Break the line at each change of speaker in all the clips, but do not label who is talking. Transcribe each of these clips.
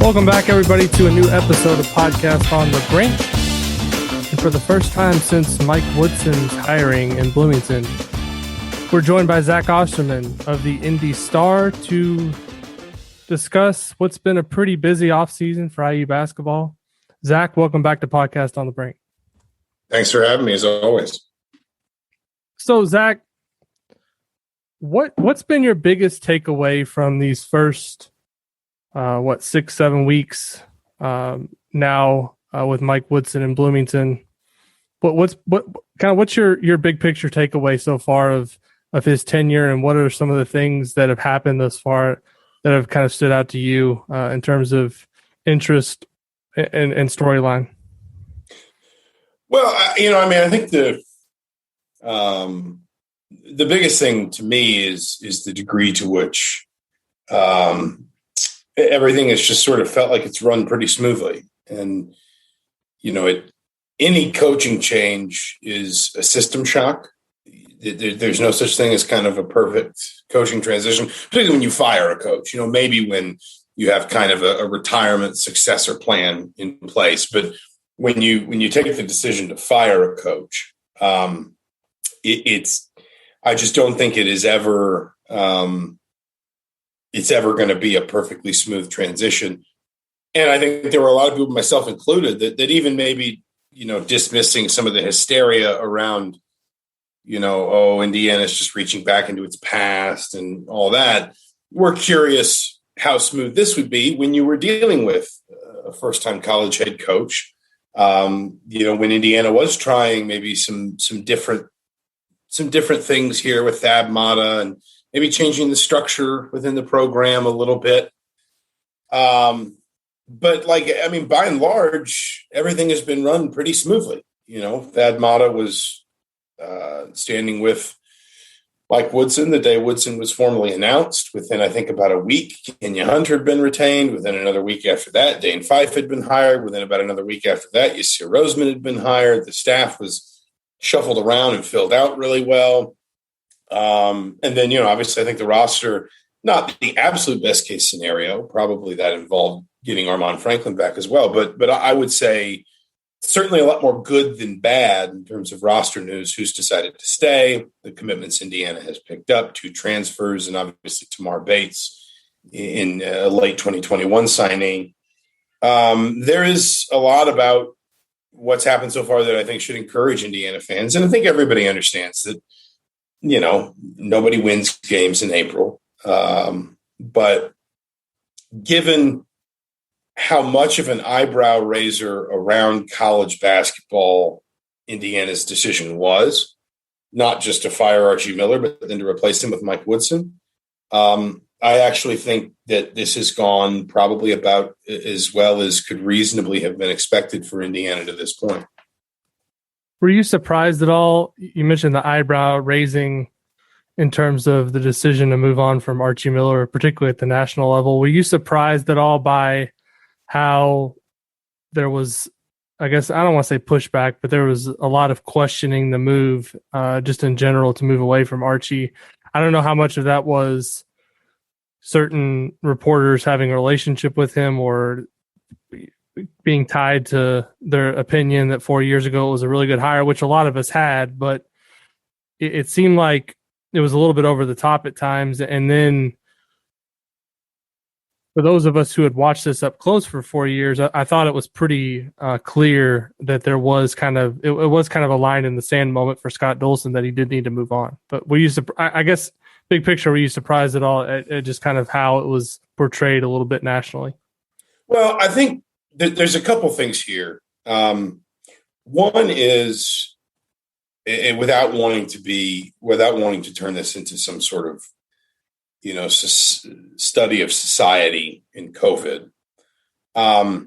Welcome back, everybody, to a new episode of Podcast on the Brink. And for the first time since Mike Woodson's hiring in Bloomington, we're joined by Zach Osterman of the Indy Star to discuss what's been a pretty busy offseason for IU basketball. Zach, welcome back to Podcast on the Brink.
Thanks for having me, as always.
So, Zach, what's been your biggest takeaway from these first 6-7 weeks now with Mike Woodson in Bloomington? What's your big picture takeaway so far of his tenure, and what are some of the things that have happened thus far that have kind of stood out to you in terms of interest and storyline?
Well, I think the biggest thing to me is the degree to which everything has just sort of felt like it's run pretty smoothly. And, any coaching change is a system shock. There's no such thing as kind of a perfect coaching transition, particularly when you fire a coach. Maybe when you have kind of a retirement successor plan in place. But when you take the decision to fire a coach, I just don't think it is ever it's ever going to be a perfectly smooth transition. And I think there were a lot of people, myself included, that even maybe, dismissing some of the hysteria around, Indiana's just reaching back into its past and all that. We're curious how smooth this would be when you were dealing with a first-time college head coach. When Indiana was trying maybe some different things here with Thad Matta and maybe changing the structure within the program a little bit. But by and large, everything has been run pretty smoothly. Thad Matta was standing with Mike Woodson the day Woodson was formally announced. Within, I think, about a week, Kenya Hunter had been retained. Within another week after that, Dane Fife had been hired. Within about another week after that, Yasir Roseman had been hired. The staff was shuffled around and filled out really well. And then, obviously, I think the roster, not the absolute best case scenario, probably that involved getting Armaan Franklin back as well. But I would say certainly a lot more good than bad in terms of roster news, who's decided to stay, the commitments Indiana has picked up, 2 transfers, and obviously Tamar Bates in a late 2021 signing. There is a lot about what's happened so far that I think should encourage Indiana fans. And I think everybody understands that, nobody wins games in April. But given how much of an eyebrow raiser around college basketball Indiana's decision was, not just to fire Archie Miller, but then to replace him with Mike Woodson, I actually think that this has gone probably about as well as could reasonably have been expected for Indiana to this point.
Were you surprised at all? You mentioned the eyebrow raising in terms of the decision to move on from Archie Miller, particularly at the national level. Were you surprised at all by how there was, I guess, I don't want to say pushback, but there was a lot of questioning the move just in general to move away from Archie? I don't know how much of that was certain reporters having a relationship with him or being tied to their opinion that 4 years ago it was a really good hire, which a lot of us had, but it seemed like it was a little bit over the top at times. And then for those of us who had watched this up close for 4 years, I thought it was pretty clear that there was it was kind of a line in the sand moment for Scott Dolson that he did need to move on. But were you, I guess, big picture, were you surprised at all at just kind of how it was portrayed a little bit nationally?
Well, I think there's a couple things here. One is, without wanting to turn this into some sort of, study of society in COVID. I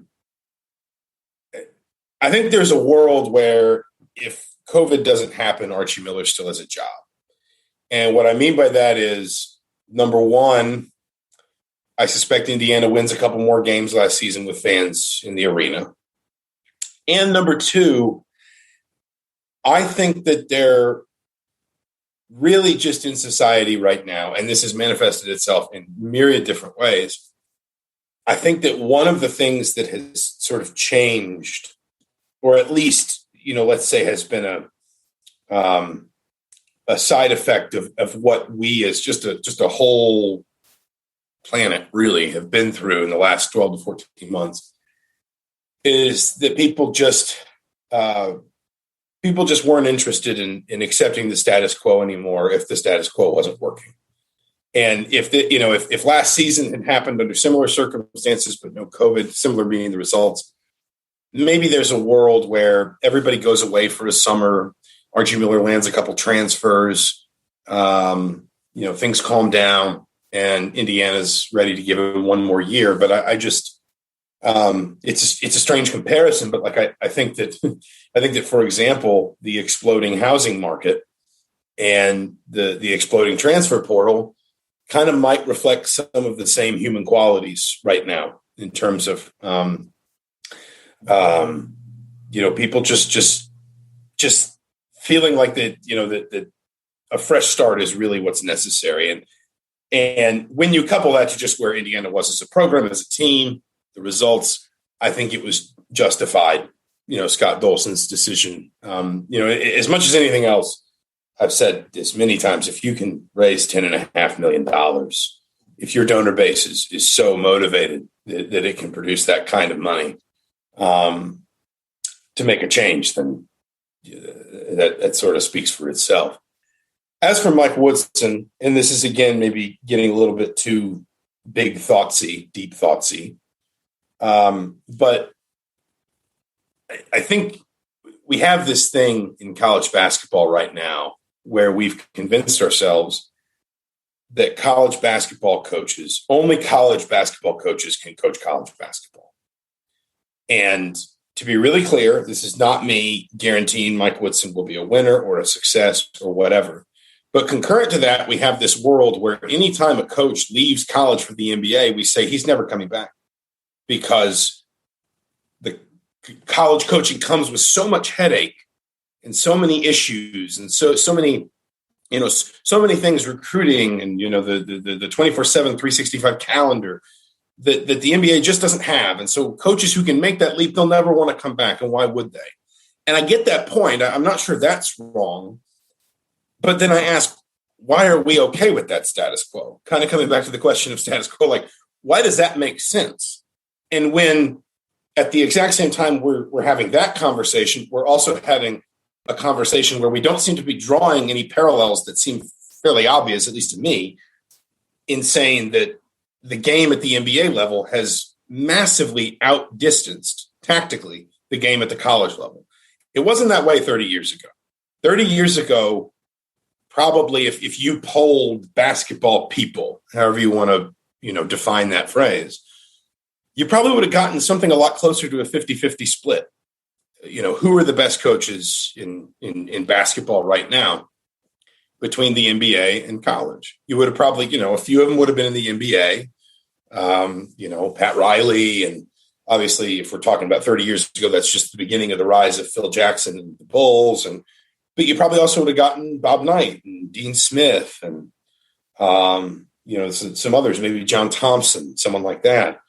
think there's a world where if COVID doesn't happen, Archie Miller still has a job. And what I mean by that is, number one, I suspect Indiana wins a couple more games last season with fans in the arena. And number two, I think that they're really just in society right now, and this has manifested itself in myriad different ways. I think that one of the things that has sort of changed, or at least, let's say has been a side effect of what we as just a whole planet really have been through in the last 12 to 14 months, is that people just weren't interested in accepting the status quo anymore if the status quo wasn't working. And if last season had happened under similar circumstances, but no COVID, similar being the results, maybe there's a world where everybody goes away for a summer. Archie Miller lands a couple transfers. Things calm down, and Indiana's ready to give him one more year. But I just, it's a strange comparison. But I think that for example, the exploding housing market and the exploding transfer portal kind of might reflect some of the same human qualities right now in terms of, people just feeling like that a fresh start is really what's necessary. And when you couple that to just where Indiana was as a program, as a team, the results, I think it was justified, Scott Dolson's decision. As much as anything else, I've said this many times, if you can raise $10.5 million, if your donor base is so motivated that it can produce that kind of money to make a change, then that sort of speaks for itself. As for Mike Woodson, and this is, again, maybe getting a little bit too deep thoughtsy, but I think we have this thing in college basketball right now where we've convinced ourselves that only college basketball coaches can coach college basketball. And to be really clear, this is not me guaranteeing Mike Woodson will be a winner or a success or whatever. But concurrent to that, we have this world where anytime a coach leaves college for the NBA, we say he's never coming back because the college coaching comes with so much headache and so many issues and so many things, recruiting and, the 24/7, 365 calendar that the NBA just doesn't have. And so coaches who can make that leap, they'll never want to come back. And why would they? And I get that point. I'm not sure that's wrong. But then I ask, why are we okay with that status quo? Kind of coming back to the question of status quo, why does that make sense? And when at the exact same time we're having that conversation, we're also having a conversation where we don't seem to be drawing any parallels that seem fairly obvious, at least to me, in saying that the game at the NBA level has massively outdistanced tactically the game at the college level. It wasn't that way 30 years ago. 30 years ago, probably if you polled basketball people, however you want to, define that phrase, you probably would have gotten something a lot closer to a 50-50 split. Who are the best coaches in basketball right now between the NBA and college? You would have probably, a few of them would have been in the NBA, Pat Riley. And obviously, if we're talking about 30 years ago, that's just the beginning of the rise of Phil Jackson and the Bulls. But you probably also would have gotten Bob Knight and Dean Smith and, some others, maybe John Thompson, someone like that.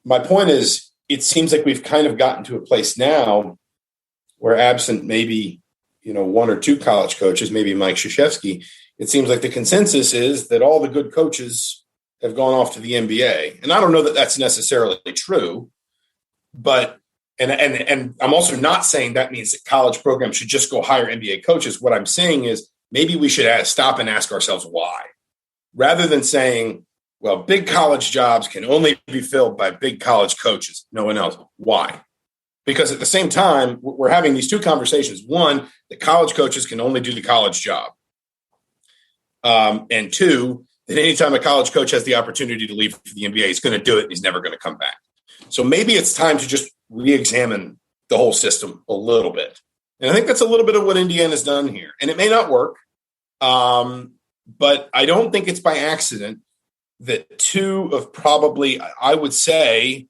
My point is, it seems like we've kind of gotten to a place now where, absent maybe, one or two college coaches, maybe Mike Krzyzewski, it seems like the consensus is that all the good coaches have gone off to the NBA. And I don't know that that's necessarily true, but and I'm also not saying that means that college programs should just go hire NBA coaches. What I'm saying is maybe we should stop and ask ourselves why, rather than saying, well, big college jobs can only be filled by big college coaches, no one else. Why? Because at the same time, we're having these two conversations. One, the college coaches can only do the college job. And two, that anytime a college coach has the opportunity to leave for the NBA, he's going to do it and he's never going to come back. So maybe it's time to just re-examine the whole system a little bit. And I think that's a little bit of what Indiana's done here. And it may not work, but I don't think it's by accident that two of probably, I would say,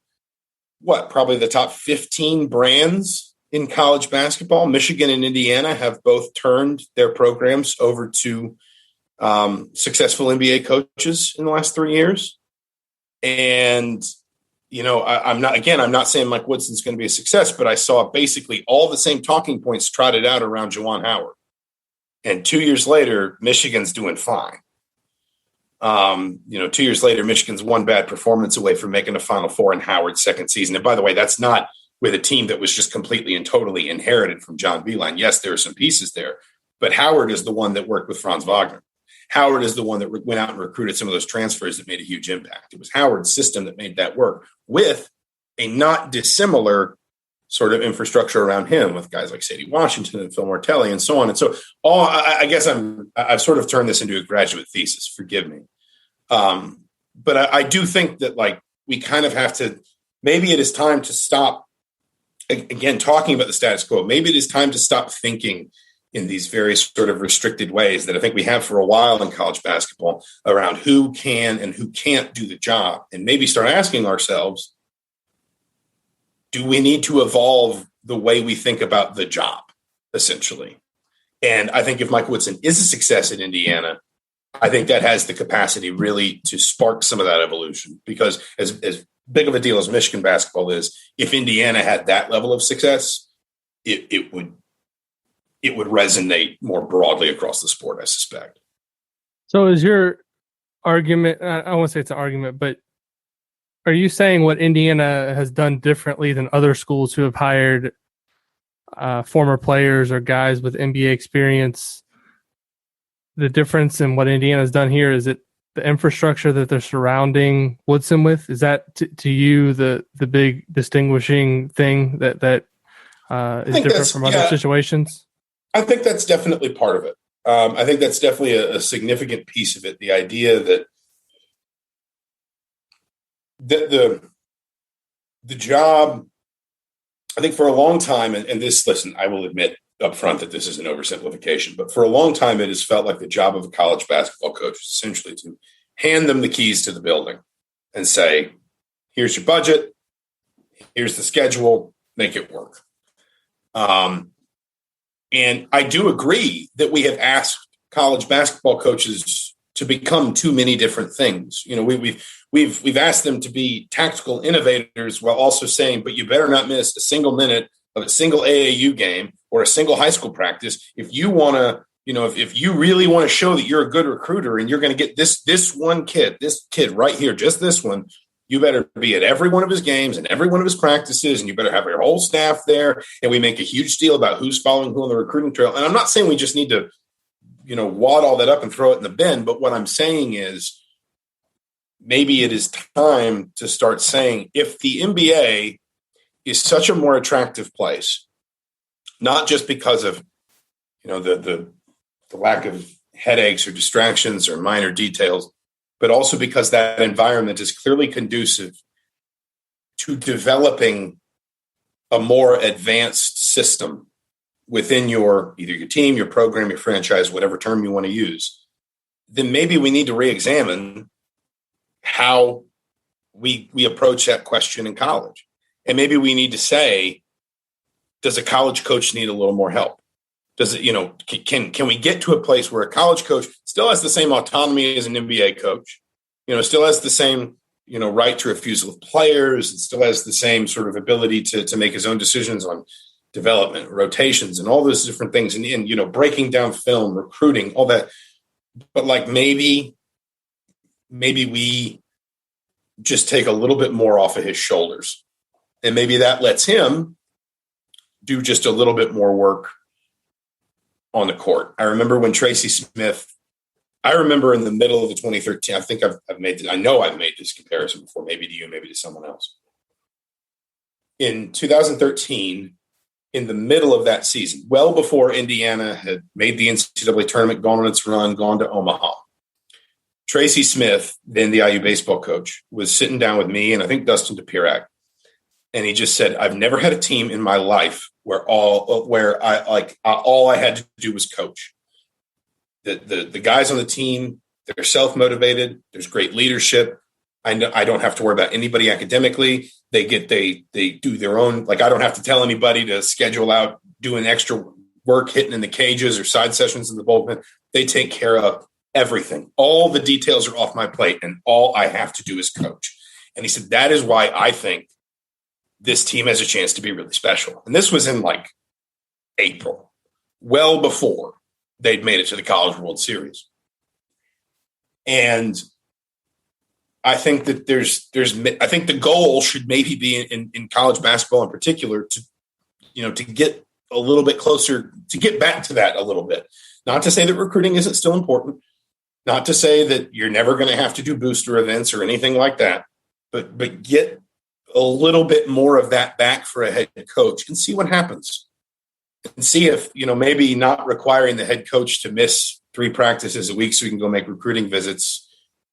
probably the top 15 brands in college basketball, Michigan and Indiana, have both turned their programs over to successful NBA coaches in the last 3 years. And, I'm not saying Mike Woodson's going to be a success, but I saw basically all the same talking points trotted out around Juwan Howard. And 2 years later, Michigan's doing fine. 2 years later, Michigan's one bad performance away from making a Final Four in Howard's second season. And by the way, that's not with a team that was just completely and totally inherited from John Beilein. Yes, there are some pieces there, but Howard is the one that worked with Franz Wagner. Howard is the one that went out and recruited some of those transfers that made a huge impact. It was Howard's system that made that work with a not dissimilar sort of infrastructure around him with guys like Sadie Washington and Phil Martelli and so on. And so I've sort of turned this into a graduate thesis, forgive me. But I do think that we kind of have to, maybe it is time to stop, again, talking about the status quo. Maybe it is time to stop thinking in these very sort of restricted ways that I think we have for a while in college basketball around who can and who can't do the job, and maybe start asking ourselves, do we need to evolve the way we think about the job, essentially? And I think if Mike Woodson is a success at Indiana, I think that has the capacity really to spark some of that evolution, because as big of a deal as Michigan basketball is, if Indiana had that level of success, it would resonate more broadly across the sport, I suspect.
So is your argument, I won't say it's an argument, but are you saying what Indiana has done differently than other schools who have hired former players or guys with NBA experience? The difference in what Indiana has done here, is it the infrastructure that they're surrounding Woodson with? Is that to you the big distinguishing thing that is different from other situations?
I think that's definitely part of it. I think that's definitely a significant piece of it. The idea that the job, I think for a long time, and this, listen, I will admit up front that this is an oversimplification, but for a long time, it has felt like the job of a college basketball coach is essentially to hand them the keys to the building and say, here's your budget, here's the schedule, make it work. And I do agree that we have asked college basketball coaches to become too many different things. We've asked them to be tactical innovators while also saying, but you better not miss a single minute of a single AAU game or a single high school practice. If you want to, if you really want to show that you're a good recruiter and you're going to get this kid right here, just this one, you better be at every one of his games and every one of his practices, and you better have your whole staff there. And we make a huge deal about who's following who on the recruiting trail. And I'm not saying we just need to, wad all that up and throw it in the bin. But what I'm saying is maybe it is time to start saying, if the NBA is such a more attractive place, not just because of, the lack of headaches or distractions or minor details, but also because that environment is clearly conducive to developing a more advanced system within either your team, your program, your franchise, whatever term you want to use, then maybe we need to re-examine how we approach that question in college. And maybe we need to say, does a college coach need a little more help? Does it, can we get to a place where a college coach still has the same autonomy as an NBA coach, still has the same, right to refusal with players, and still has the same sort of ability to make his own decisions on development, rotations, and all those different things, and breaking down film, recruiting, all that. But maybe we just take a little bit more off of his shoulders, and maybe that lets him do just a little bit more work on the court. I remember when Tracy Smith, in the middle of the 2013, I think I've made this comparison before, maybe to you, maybe to someone else. In 2013, in the middle of that season, well before Indiana had made the NCAA tournament, gone on its run, gone to Omaha, Tracy Smith, then the IU baseball coach, was sitting down with me and I think Dustin DePirac, and he just said, "I've never had a team in my life where all I had to do was coach. The guys on the team, they're self-motivated. There's great leadership. I don't have to worry about anybody academically. They do their own, I don't have to tell anybody to schedule out doing extra work, hitting in the cages or side sessions in the bullpen. They take care of everything. All the details are off my plate, and all I have to do is coach." And he said, that is why I think this team has a chance to be really special. And this was in like April, well before they'd made it to the College World Series. And I think that I think the goal should maybe be in college basketball in particular to get a little bit closer, to get back to that a little bit. Not to say that recruiting isn't still important, not to say that you're never going to have to do booster events or anything like that, but get a little bit more of that back for a head coach and see what happens. And see if, maybe not requiring the head coach to miss 3 practices a week so he can go make recruiting visits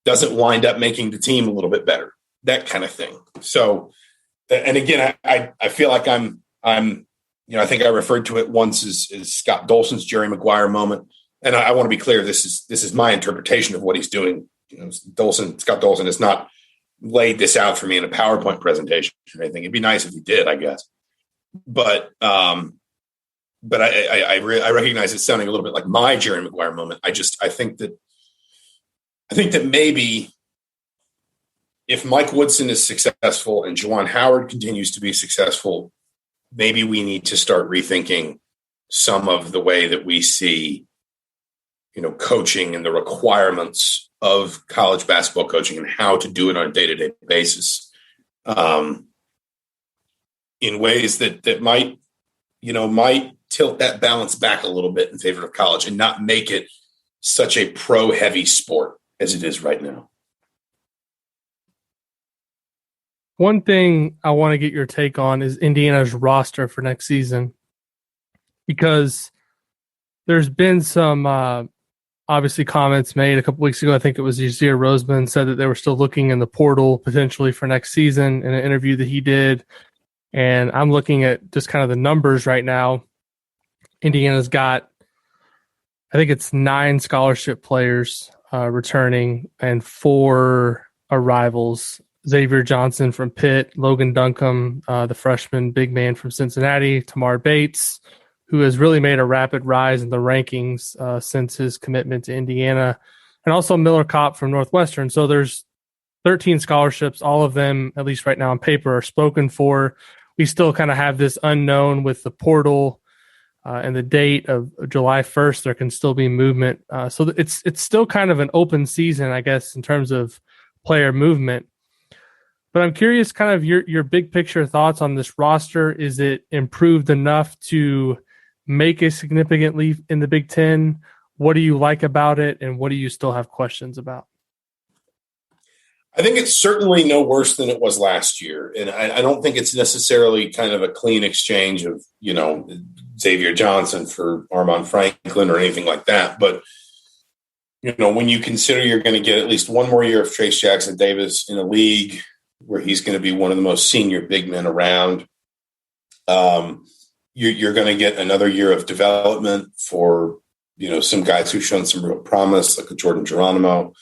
doesn't wind up making the team a little bit better, that kind of thing. So, and again, I feel like I'm I think I referred to it once as Scott Dolson's Jerry Maguire moment. And I want to be clear, this is my interpretation of what he's doing. Scott Dolson has not laid this out for me in a PowerPoint presentation or anything. It'd be nice if he did, I guess. But I recognize it's sounding a little bit like my Jerry Maguire moment. I think that maybe if Mike Woodson is successful and Juwan Howard continues to be successful, maybe we need to start rethinking some of the way that we see, coaching and the requirements of college basketball coaching and how to do it on a day-to-day basis, in ways that might tilt that balance back a little bit in favor of college and not make it such a pro-heavy sport as it is right now.
One thing I want to get your take on is Indiana's roster for next season, because there's been some obviously comments made a couple weeks ago. I think it was Yasir Roseman said that they were still looking in the portal potentially for next season in an interview that he did. And I'm looking at just kind of the numbers right now. Indiana's got, I think it's 9 scholarship players returning and 4 arrivals. Xavier Johnson from Pitt, Logan Duncombe, the freshman big man from Cincinnati, Tamar Bates, who has really made a rapid rise in the rankings since his commitment to Indiana, and also Miller Kopp from Northwestern. So there's 13 scholarships. All of them, at least right now on paper, are spoken for. We still kind of have this unknown with the portal and the date of July 1st. There can still be movement. So it's still kind of an open season, I guess, in terms of player movement. But I'm curious kind of your big picture thoughts on this roster. Is it improved enough to make a significant leap in the Big Ten? What do you like about it, and what do you still have questions about?
I think it's certainly no worse than it was last year. And I don't think it's necessarily kind of a clean exchange of, Xavier Johnson for Armand Franklin or anything like that. But, when you consider you're going to get at least one more year of Trace Jackson Davis in a league where he's going to be one of the most senior big men around, you're going to get another year of development for, some guys who've shown some real promise, like a Jordan Geronimo.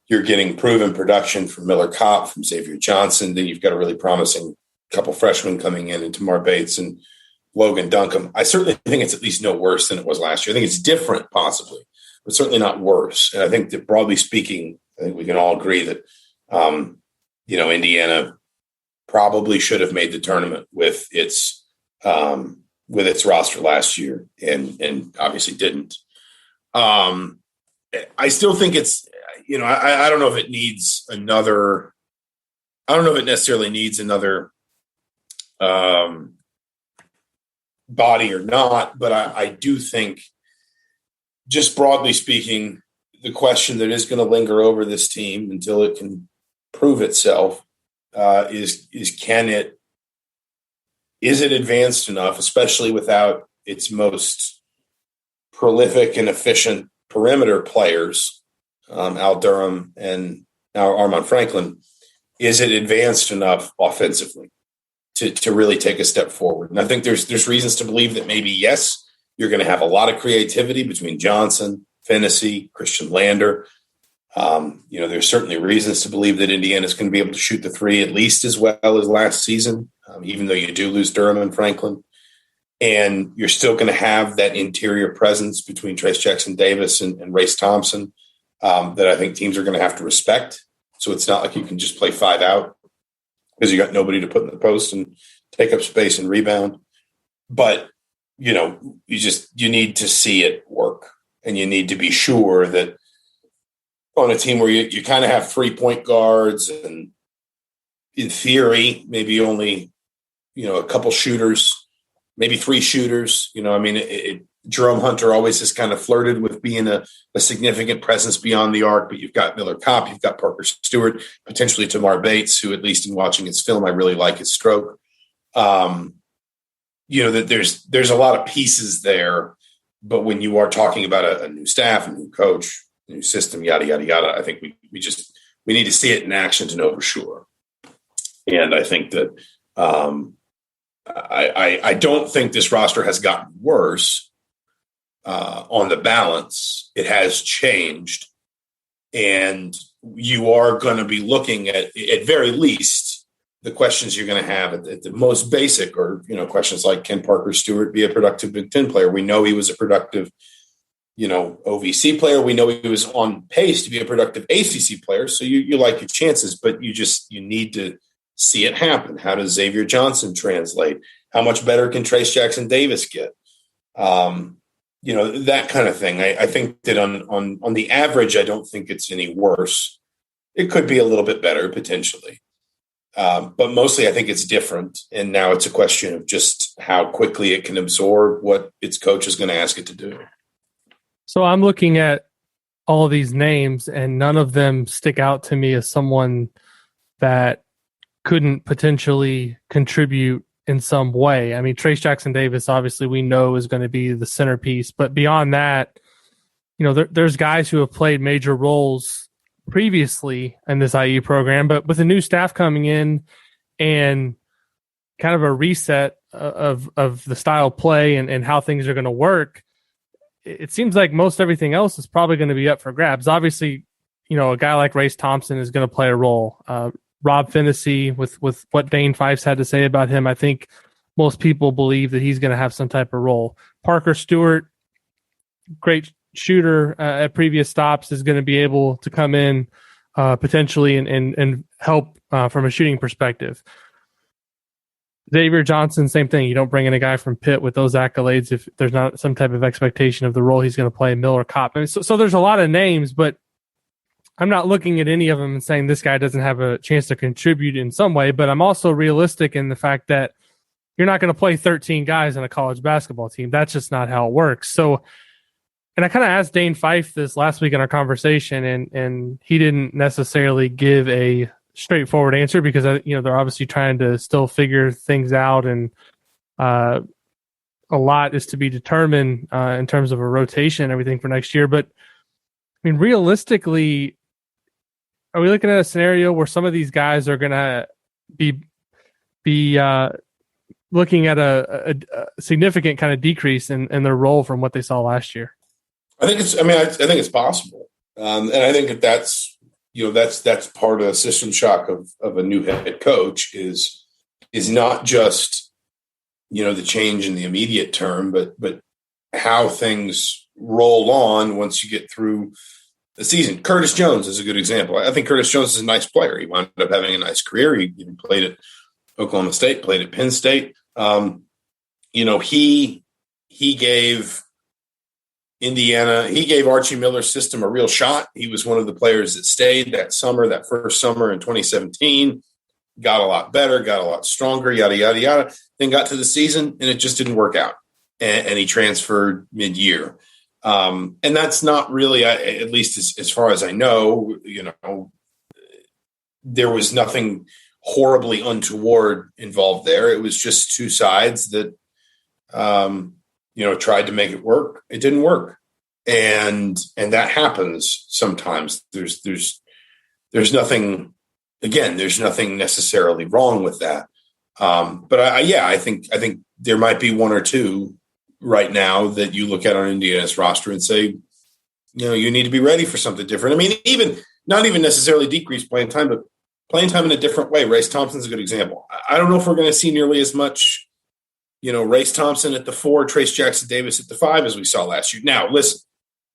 You're getting proven production from Miller Kopp, from Xavier Johnson. Then you've got a really promising couple freshmen coming in, and Tamar Bates and Logan Duncombe. I certainly think it's at least no worse than it was last year. I think it's different, possibly, but certainly not worse. And I think that, broadly speaking, I think we can all agree that, Indiana probably should have made the tournament with its roster last year, and obviously didn't. I still think it's, I don't know if it needs another. I don't know if it necessarily needs another body or not, but I do think, just broadly speaking, the question that is going to linger over this team until it can prove itself is it advanced enough, especially without its most prolific and efficient perimeter players, Al Durham and now Armand Franklin. Is it advanced enough offensively to really take a step forward? And I think there's reasons to believe that maybe, yes, you're going to have a lot of creativity between Johnson, Fennessy, Christian Lander. There's certainly reasons to believe that Indiana's going to be able to shoot the three at least as well as last season, even though you do lose Durham and Franklin. And you're still going to have that interior presence between Trace Jackson Davis and Race Thompson that I think teams are going to have to respect. So it's not like you can just play 5 out. because you got nobody to put in the post and take up space and rebound. But, you need to see it work, and you need to be sure that on a team where you kind of have 3 point guards and in theory, maybe only, a couple shooters, maybe 3 shooters, Jerome Hunter always has kind of flirted with being a significant presence beyond the arc, but you've got Miller Kopp, you've got Parker Stewart, potentially Tamar Bates, who, at least in watching his film, I really like his stroke. That there's a lot of pieces there, but when you are talking about a new staff, a new coach, a new system, yada, yada, yada, I think we need to see it in action to know for sure. And I think that I don't think this roster has gotten worse. On the balance, it has changed, and you are going to be looking at very least, the questions you're going to have at the most basic, or questions like, can Parker Stewart be a productive Big Ten player? We know he was a productive, OVC player. We know he was on pace to be a productive ACC player. So you like your chances, but you need to see it happen. How does Xavier Johnson translate? How much better can Trace Jackson Davis get? That kind of thing. I think that on the average, I don't think it's any worse. It could be a little bit better potentially. But mostly I think it's different. And now it's a question of just how quickly it can absorb what its coach is going to ask it to do.
So I'm looking at all these names, and none of them stick out to me as someone that couldn't potentially contribute in some way. I mean, Trace Jackson Davis, obviously we know is going to be the centerpiece, but beyond that, there's guys who have played major roles previously in this IU program, but with a new staff coming in and kind of a reset of the style of play and how things are going to work, it seems like most everything else is probably going to be up for grabs. Obviously, a guy like Race Thompson is going to play a role. Rob Finney, with what Dane Fife's had to say about him, I think most people believe that he's going to have some type of role. Parker Stewart, great shooter at previous stops, is going to be able to come in potentially and help from a shooting perspective. Xavier Johnson, same thing. You don't bring in a guy from Pitt with those accolades if there's not some type of expectation of the role he's going to play. Miller Kopp. I mean, so there's a lot of names, but I'm not looking at any of them and saying this guy doesn't have a chance to contribute in some way, but I'm also realistic in the fact that you're not going to play 13 guys on a college basketball team. That's just not how it works. So, and I kind of asked Dane Fife this last week in our conversation, and he didn't necessarily give a straightforward answer because, they're obviously trying to still figure things out, and a lot is to be determined in terms of a rotation and everything for next year. But I mean, realistically, are we looking at a scenario where some of these guys are going to be looking at a significant kind of decrease in their role from what they saw last year?
I think it's possible. And I think that's part of the system shock of a new head coach is not just, the change in the immediate term, but how things roll on once you get through the season. Curtis Jones is a good example. I think Curtis Jones is a nice player. He wound up having a nice career. He even played at Oklahoma State, played at Penn State. He gave Indiana, he gave Archie Miller's system a real shot. He was one of the players that stayed that first summer in 2017, got a lot better, got a lot stronger, yada, yada, yada. Then got to the season and it just didn't work out. And he transferred mid-year. And that's not really, at least as far as I know, there was nothing horribly untoward involved there. It was just two sides that, tried to make it work. It didn't work. And that happens sometimes. There's nothing, again, there's nothing necessarily wrong with that. But I think there might be one or two right now that you look at on Indiana's roster and say, you need to be ready for something different. I mean, not even necessarily decrease playing time, but playing time in a different way. Race Thompson's a good example. I don't know if we're going to see nearly as much, Race Thompson at the 4, Trace Jackson Davis at the 5 as we saw last year. Now, listen,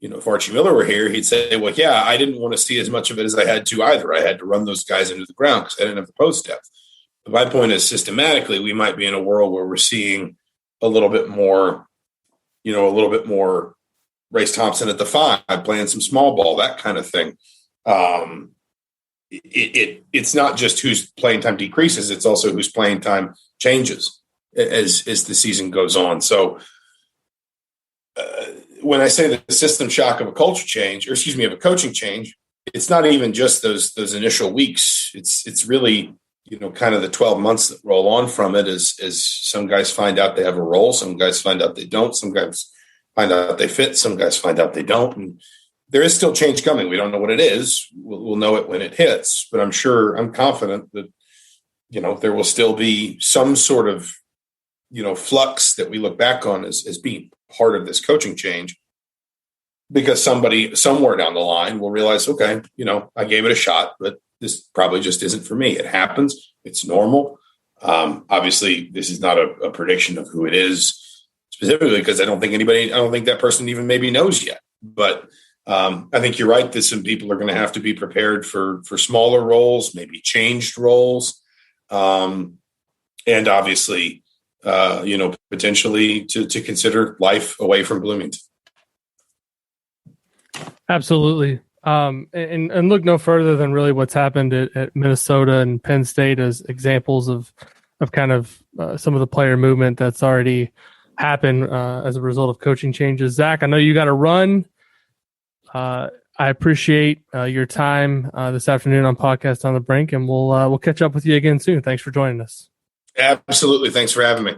if Archie Miller were here, he'd say, well, yeah, I didn't want to see as much of it as I had to either. I had to run those guys into the ground because I didn't have the post depth. My point is, systematically, we might be in a world where we're seeing a little bit more Race Thompson at the 5, playing some small ball, that kind of thing. It's not just whose playing time decreases; it's also whose playing time changes as the season goes on. So, when I say the system shock of a culture change, or excuse me, of a coaching change, it's not even just those initial weeks. It's really, kind of the 12 months that roll on from it as some guys find out they have a role, some guys find out they don't, some guys find out they fit, some guys find out they don't. And there is still change coming. We don't know what it is. We'll know it when it hits, but I'm confident that, there will still be some sort of, flux that we look back on as being part of this coaching change, because somebody somewhere down the line will realize, okay, I gave it a shot, but this probably just isn't for me. It happens. It's normal. Obviously, this is not a prediction of who it is specifically, because I don't think that person even maybe knows yet. But I think you're right that some people are going to have to be prepared for smaller roles, maybe changed roles. And obviously, potentially to consider life away from Bloomington.
Absolutely. And look no further than really what's happened at Minnesota and Penn State as examples of kind of some of the player movement that's already happened as a result of coaching changes. Zach, I know you got to run. I appreciate your time this afternoon on Podcast on the Brink, and we'll catch up with you again soon. Thanks for joining us.
Absolutely. Thanks for having me.